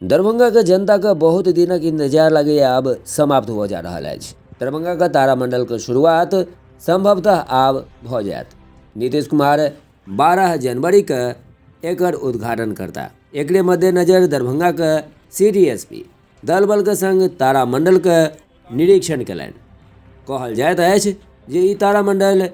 दरभंगा के जनता का बहुत दिनक इंतजार लगे अब समाप्त हो जा रहा है। दरभंगा का तारामंडल के शुरुआत संभवतः आब भ जायत। नीतीश कुमार 12 जनवरी के एकर उद्घाटन करता। एकरे मद्देनजर दरभंगा के सिटी एसपी दल बल के संग तारामंडल के निरीक्षण कयलनि। कहल जाइत अछि जे ई तारामंडल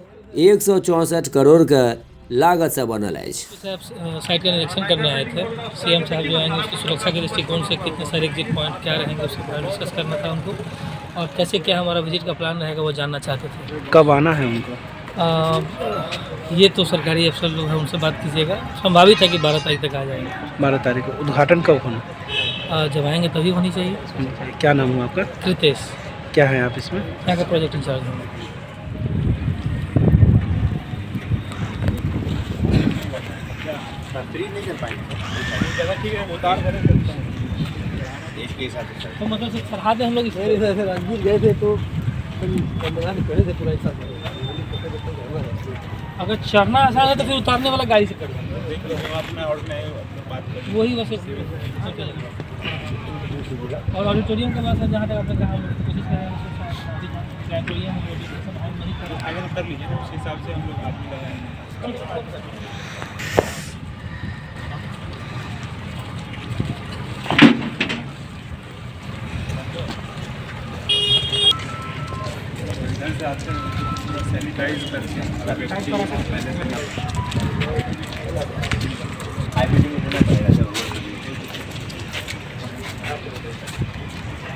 164 करोड़ के लागत से बनल है। साइट का निरीक्षण करने आए थे। सीएम साहब जो आएंगे उसकी सुरक्षा के दृष्टिकोण से कितने सारे एग्जिट पॉइंट क्या रहेंगे उसके बारे में डिस्कस करना था उनको, और कैसे क्या हमारा विजिट का प्लान रहेगा वो जानना चाहते थे। कब आना है उनको? ये तो सरकारी अफसर लोग हैं, उनसे बात कीजिएगा। संभावित है कि 12 तारीख तक आ जाएंगे। 12 तारीख को उद्घाटन कब होना? जब आएंगे तभी होनी चाहिए। क्या नाम हुआ आपका? कृतेश। क्या है आप इसमें? यहाँ का प्रोजेक्ट इंचार्ज हूँ। तो मतलब सरहा दे हम लोग राजगीर गए थे तो करे थे पूरा हिसाब। अगर चढ़ना आसान है तो फिर उतारने वाला गाड़ी से कर वही वैसे। और ऑडिटोरियम के बाद जहाँ तक आपने कहा कोशिश करें ऑडिटोरियम कर लीजिए, उस हिसाब से हम लोग आदमी लगाएंगे। सैनिटाइज करके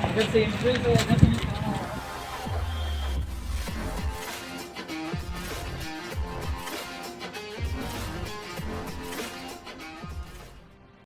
अगर से